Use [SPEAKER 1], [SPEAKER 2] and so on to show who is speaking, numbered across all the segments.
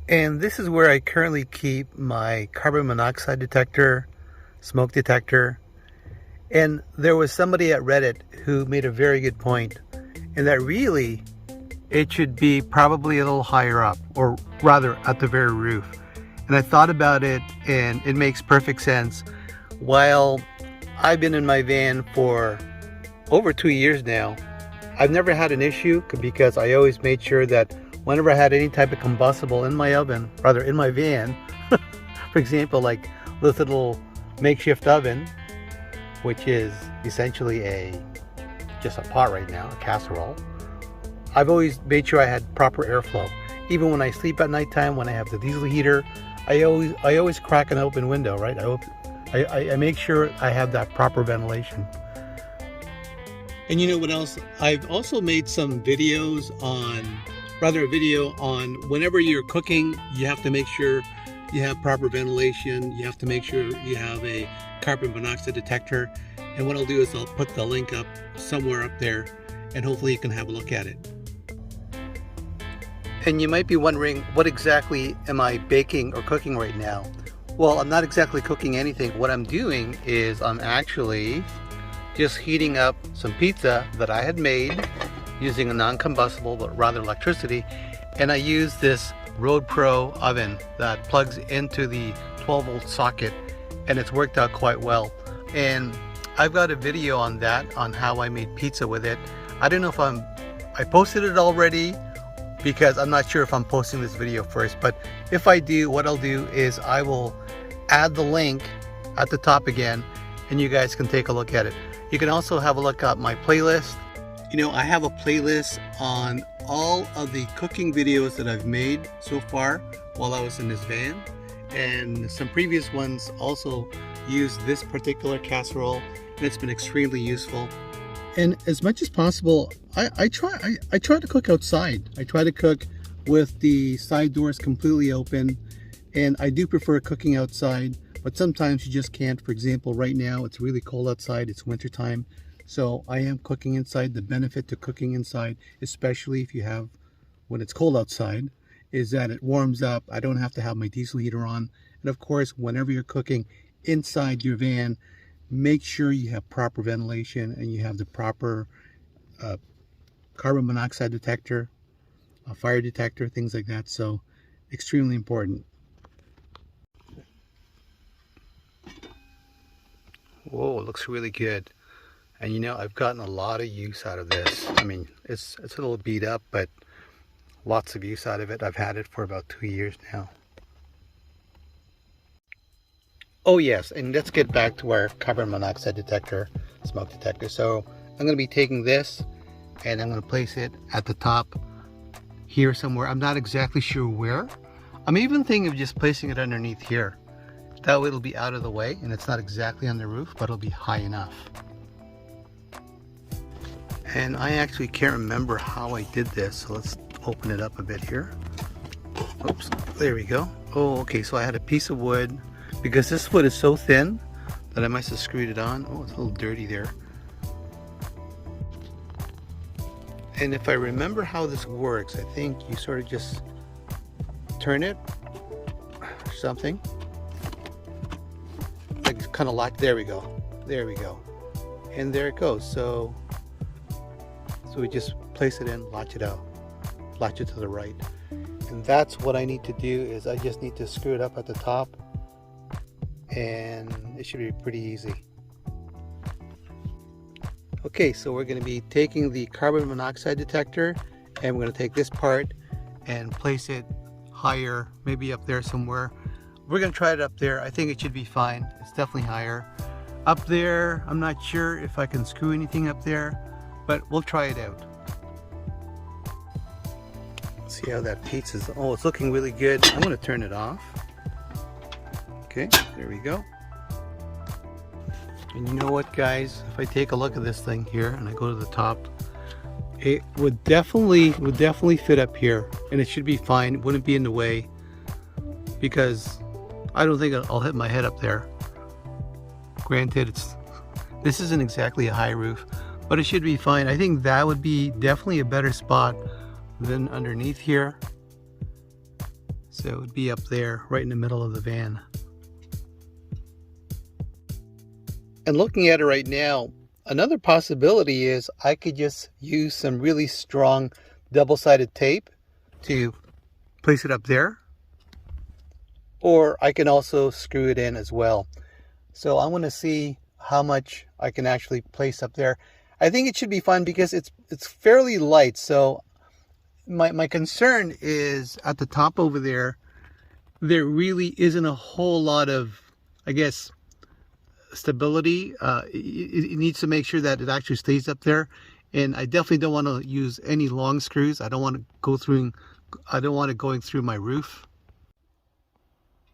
[SPEAKER 1] And this is where I currently keep my carbon monoxide detector, smoke detector. And there was somebody at Reddit who made a very good point, and that really it should be probably a little higher up, or rather at the very roof. And I thought about it, and it makes perfect sense. While I've been in my van for over 2 years now, I've never had an issue because I always made sure that whenever I had any type of combustible in my oven, rather in my van, for example, like this little makeshift oven, which is essentially just a pot right now, a casserole, I've always made sure I had proper airflow. Even when I sleep at nighttime, when I have the diesel heater, I always crack an open window, right? I make sure I have that proper ventilation. And you know what else? I've also made some videos on, rather a video on whenever you're cooking, you have to make sure you have proper ventilation. You have to make sure you have a carbon monoxide detector. And what I'll do is I'll put the link up somewhere up there, and hopefully you can have a look at it. And you might be wondering, what exactly am I baking or cooking right now? Well, I'm not exactly cooking anything. What I'm doing is I'm actually just heating up some pizza that I had made using a non-combustible, but rather electricity. And I use this Road Pro oven that plugs into the 12-volt socket, and it's worked out quite well. And I've got a video on that, on how I made pizza with it. I don't know if I posted it already, because I'm not sure if I'm posting this video first, but if I do, what I'll do is I will add the link at the top again, and you guys can take a look at it. You can also have a look at my playlist. You know, I have a playlist on all of the cooking videos that I've made so far while I was in this van, and some previous ones also use this particular casserole, and it's been extremely useful. And as much as possible, I try to cook outside. I try to cook with the side doors completely open, and I do prefer cooking outside, but sometimes you just can't. For example, right now it's really cold outside, it's winter time, so I am cooking inside. The benefit to cooking inside, especially if you have, when it's cold outside, is that it warms up. I don't have to have my diesel heater on. And of course, whenever you're cooking inside your van, make sure you have proper ventilation and you have the proper carbon monoxide detector, a fire detector, things like that. So extremely important. Whoa, it looks really good. And you know, I've gotten a lot of use out of this. I mean, it's a little beat up, but lots of use out of it. I've had it for about 2 years now. Oh yes, and let's get back to our carbon monoxide detector, smoke detector. So I'm going to be taking this and I'm going to place it at the top here somewhere. I'm not exactly sure where. I'm even thinking of just placing it underneath here. That way it'll be out of the way and it's not exactly on the roof, but it'll be high enough. And I actually can't remember how I did this, so let's open it up a bit here. Oops, there we go. Oh, okay, so I had a piece of wood. Because this wood is so thin that I must have screwed it on. Oh, it's a little dirty there. And if I remember how this works, I think you sort of just turn it or something. Like it's kind of locked. There we go. There we go. And there it goes. So we just place it in, latch it out, latch it to the right. And that's what I need to do, is I just need to screw it up at the top, and it should be pretty easy. Okay, so we're going to be taking the carbon monoxide detector, and we're going to take this part and place it higher, maybe up there somewhere. We're going to try it up there. I think it should be fine. It's definitely higher. Up there, I'm not sure if I can screw anything up there, but we'll try it out. See how that pizza's, oh, it's looking really good. I'm going to turn it off. Okay, there we go. And you know what, guys, if I take a look at this thing here and I go to the top, it would definitely fit up here, and it should be fine. It wouldn't be in the way, because I don't think I'll hit my head up there. Granted, this isn't exactly a high roof, but it should be fine. I think that would be definitely a better spot than underneath here. So it would be up there, right in the middle of the van. And looking at it right now, another possibility is I could just use some really strong double-sided tape to place it up there. Or I can also screw it in as well. So I want to see how much I can actually place up there. I think it should be fun because it's fairly light. So my concern is at the top over there, there really isn't a whole lot of, I guess, stability. It needs to make sure that it actually stays up there. And I definitely don't want to use any long screws. I don't want it going through my roof.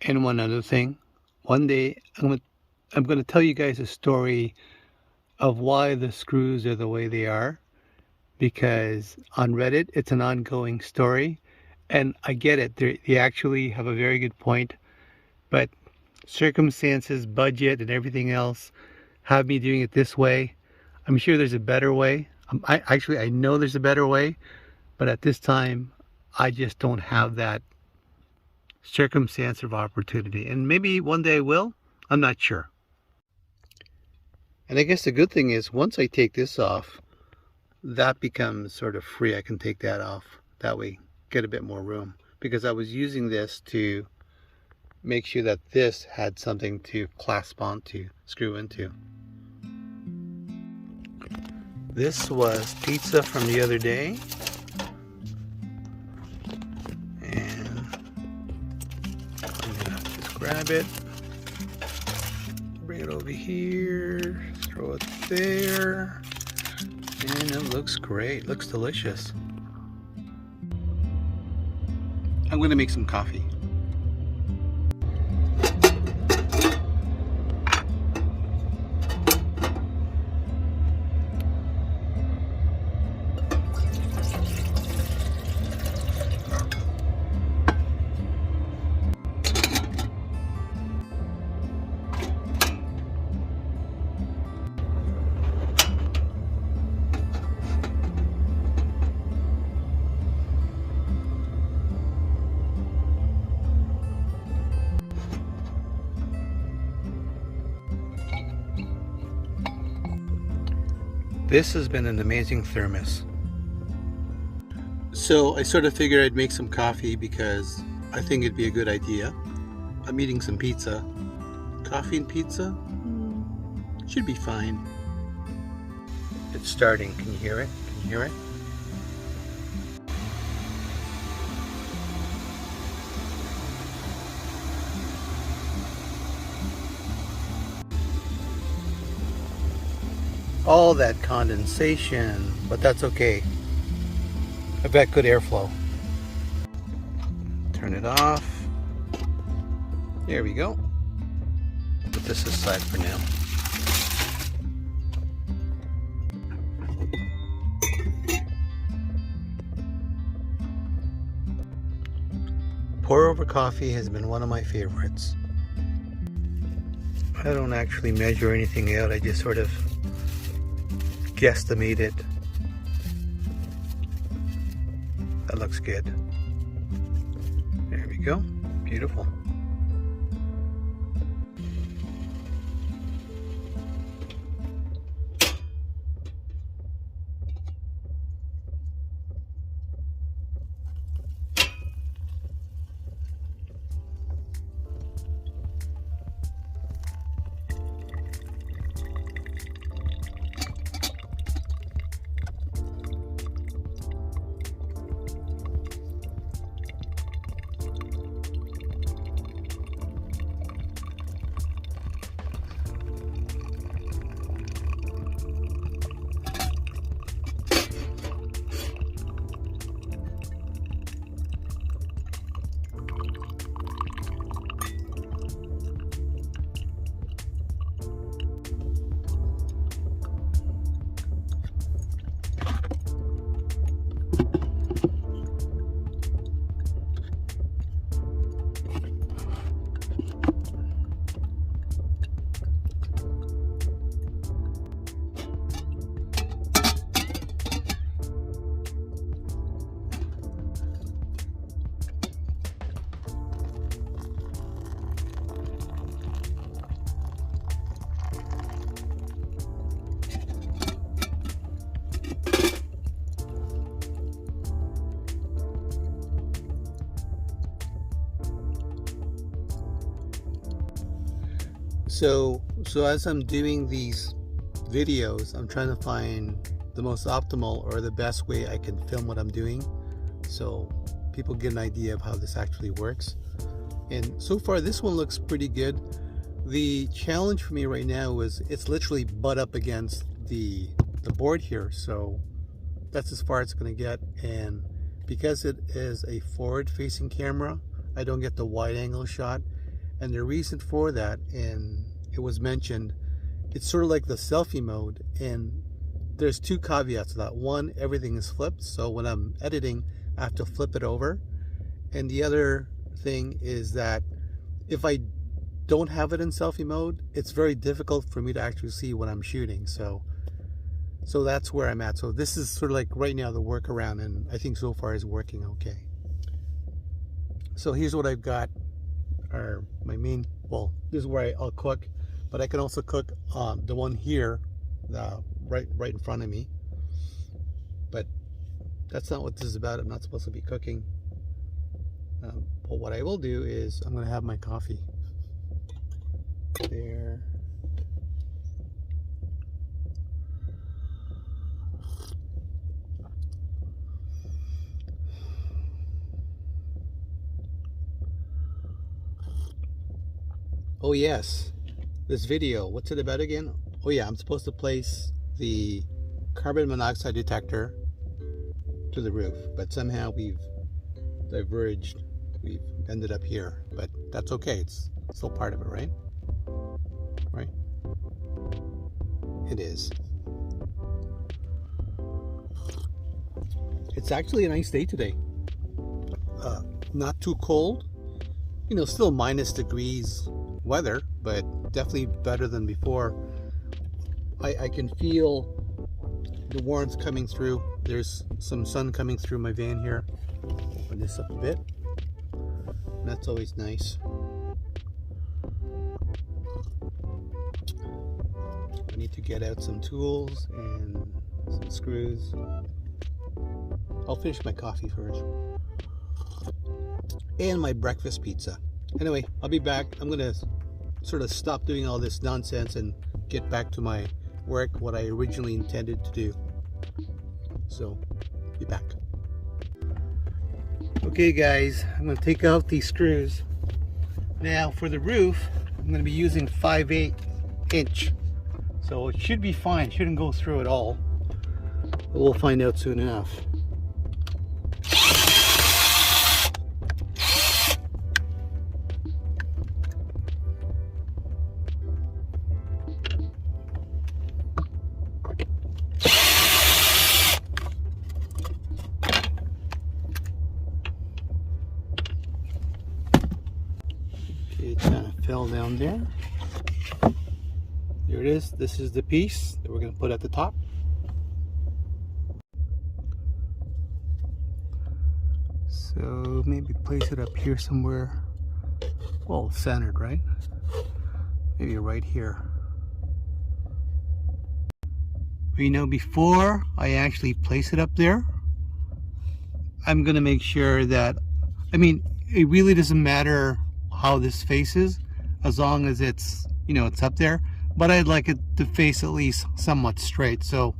[SPEAKER 1] And one other thing, one day I'm going to tell you guys a story of why the screws are the way they are, because on Reddit it's an ongoing story, and I get it. They actually have a very good point, but circumstances, budget, and everything else have me doing it this way. I'm sure there's a better way. I know there's a better way, but at this time I just don't have that circumstance of opportunity, and maybe one day I will. I'm not sure. And I guess the good thing is once I take this off, that becomes sort of free. I can take that off, that way get a bit more room, because I was using this to make sure that this had something to clasp onto, screw into. This was pizza from the other day, grab it, bring it over here, throw it there, and it looks great, looks delicious. I'm going to make some coffee. This has been an amazing thermos. So I sort of figured I'd make some coffee because I think it'd be a good idea. I'm eating some pizza. Coffee and pizza? Should be fine. It's starting. Can you hear it? Can you hear it? All that condensation, but that's okay. I've got good airflow. Turn it off. There we go. Put this aside for now. Pour over coffee has been one of my favorites. I don't actually measure anything out, I just sort of guesstimate it. That looks good. There we go. Beautiful. So as I'm doing these videos, I'm trying to find the most optimal or the best way I can film what I'm doing, so people get an idea of how this actually works. And so far this one looks pretty good. The challenge for me right now is it's literally butt up against the board here, so that's as far as it's going to get. And because it is a forward facing camera, I don't get the wide angle shot. And the reason for that, and it was mentioned, it's sort of like the selfie mode, and there's two caveats to that. One, everything is flipped, so when I'm editing I have to flip it over. And the other thing is that if I don't have it in selfie mode, it's very difficult for me to actually see what I'm shooting. So that's where I'm at. So this is sort of like right now the workaround, and I think so far is working okay. So here's what I've got. My main, well, this is where I'll cook, but I can also cook the one here, right in front of me. But that's not what this is about. I'm not supposed to be cooking. But what I will do is I'm going to have my coffee there. Oh yes, this video, what's it about again? Oh yeah, I'm supposed to place the carbon monoxide detector to the roof, but somehow we've diverged. We've ended up here, but that's okay. It's still part of it, right? Right? It is. It's actually a nice day today. Not too cold. You know, still minus degrees weather, but definitely better than before. I can feel the warmth coming through. There's some sun coming through my van here. Open this up a bit. That's always nice. I need to get out some tools and some screws. I'll finish my coffee first. And my breakfast pizza. Anyway, I'll be back. I'm gonna sort of stop doing all this nonsense and get back to my work, what I originally intended to do. So, be back. Okay guys, I'm going to take out these screws. Now for the roof, I'm going to be using 5/8 inch. So it should be fine, shouldn't go through at all. But we'll find out soon enough. It kind of fell down there. There it is. This is the piece that we're going to put at the top. So maybe place it up here somewhere. Well, centered, right? Maybe right here. But you know, before I actually place it up there, I'm going to make sure that, I mean, it really doesn't matter how this faces as long as it's, you know, it's up there, but I'd like it to face at least somewhat straight. So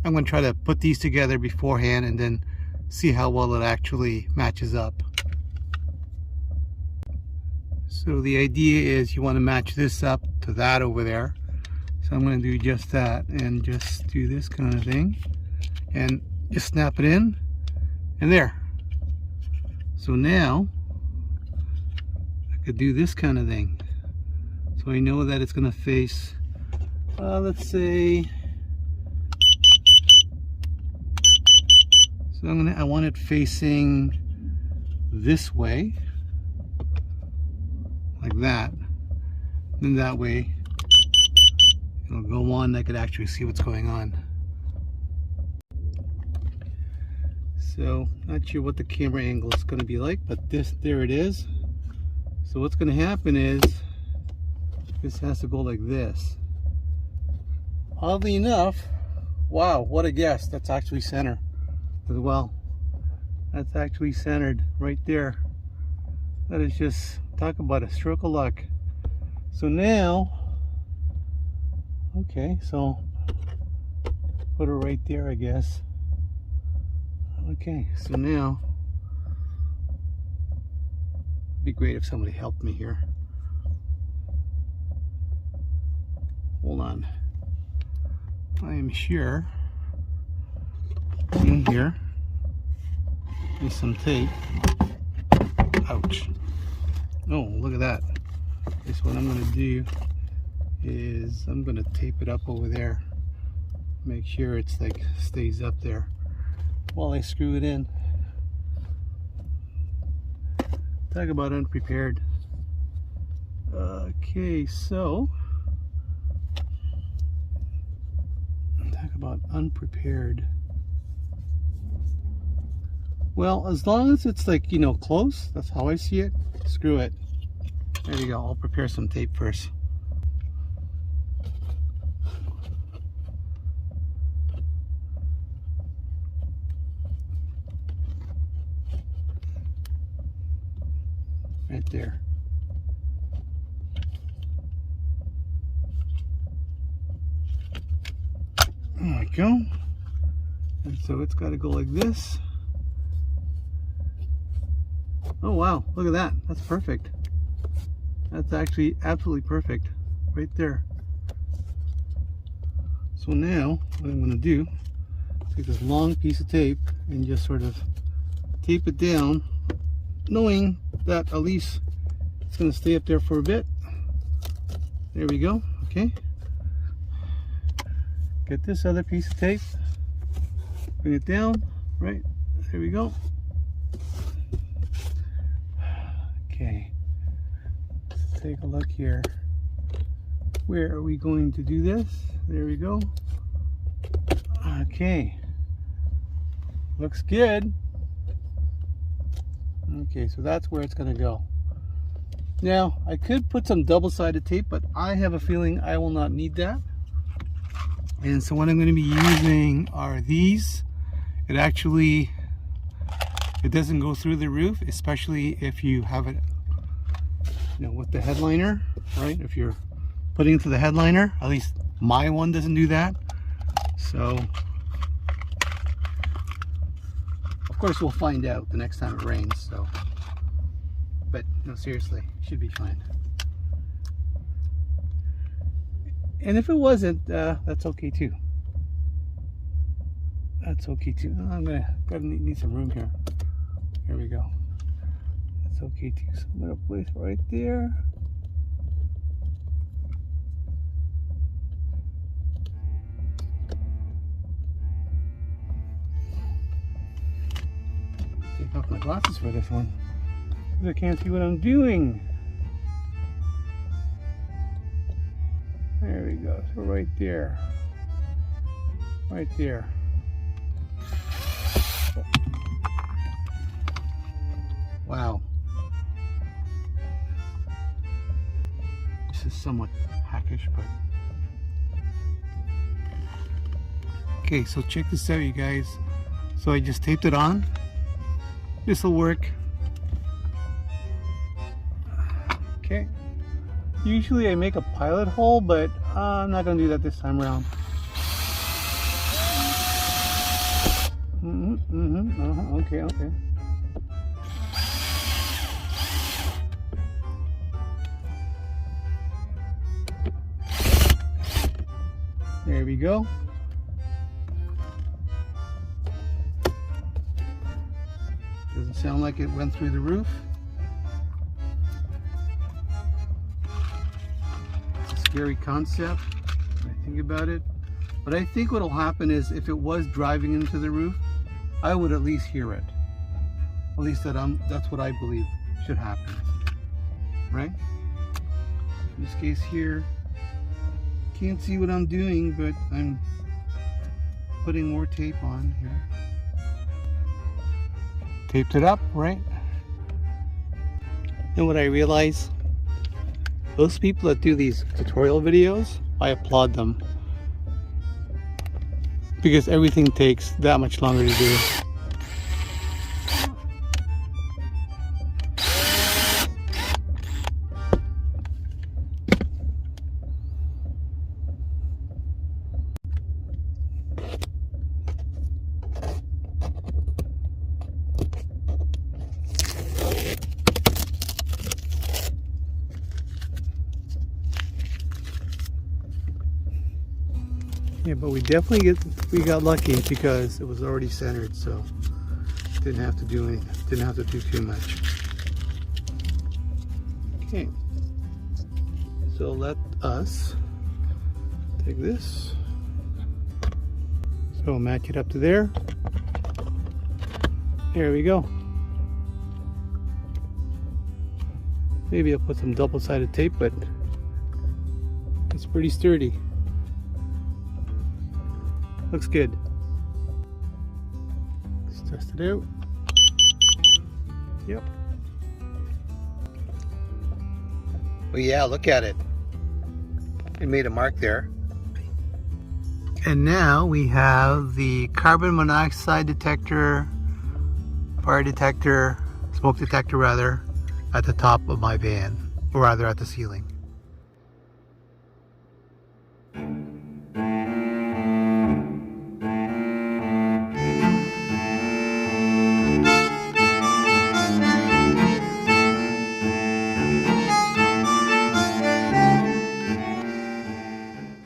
[SPEAKER 1] I'm going to try to put these together beforehand and then see how well it actually matches up. So the idea is you want to match this up to that over there. So I'm going to do just that and just do this kind of thing and just snap it in and there. So now I could do this kind of thing. So I know that it's going to face, let's say, so I want it facing this way, like that. And that way it'll go on, I could actually see what's going on. So not sure what the camera angle is going to be like, but there it is. So what's going to happen is this has to go like this. Oddly enough, wow, what a guess, that's actually center as well. That's actually centered right there. That is just, talk about a stroke of luck. So now Okay, so put it right there, I guess. Okay, so now it'd be great if somebody helped me here. Hold on. I am sure in here is some tape. Ouch. Oh, look at that. Guess what I'm going to do is I'm going to tape it up over there. Make sure it's like stays up there while I screw it in. Talk about unprepared. Okay, so talk about unprepared. Well, as long as it's like, you know, close, that's how I see it. Screw it. There you go. I'll prepare some tape first. Right there. There we go. And so it's got to go like this. Oh wow, look at that. That's perfect. That's actually absolutely perfect. Right there. So now, what I'm going to do, take this long piece of tape and just sort of tape it down, knowing that at least it's going to stay up there for a bit. There we go. Okay. Get this other piece of tape, bring it down, right, there we go. Okay, let's take a look here. Where are we going to do this? There we go. Okay, looks good. Okay, so that's where it's going to go. Now, I could put some double-sided tape, but I have a feeling I will not need that. And so what I'm going to be using are these. It doesn't go through the roof, especially if you have it, you know, with the headliner, right? If you're putting it to the headliner, at least my one doesn't do that. So, of course, we'll find out the next time it rains. So, but no, seriously, it should be fine. And if it wasn't, that's okay too. That's okay too. I'm gotta need some room here. Here we go. That's okay too. So I'm gonna place it right there. Take off my glasses for this one, because I can't see what I'm doing. There we go. So right there. Right there. Wow. This is somewhat hackish, but okay, so check this out, you guys. So I just taped it on. This will work. Okay. Usually I make a pilot hole, but I'm not going to do that this time around. Okay, okay. There we go. Doesn't sound like it went through the roof. Scary concept when I think about it, but I think what will happen is if it was driving into the roof, I would at least hear it. At least that's what I believe should happen, right? In this case here, can't see what I'm doing, but I'm putting more tape on here. Taped it up, right? And what I realize, those people that do these tutorial videos, I applaud them, because everything takes that much longer to do. but we definitely got lucky because it was already centered, so didn't have to do anything. Didn't have to do too much. Okay. So let us take this. So match it up to there. There we go. Maybe I'll put some double-sided tape, but it's pretty sturdy. Looks good. Let's test it out. Yep. Well, yeah, look at it. It made a mark there. And now we have the carbon monoxide detector, fire detector, smoke detector rather, at the top of my van, or rather at the ceiling.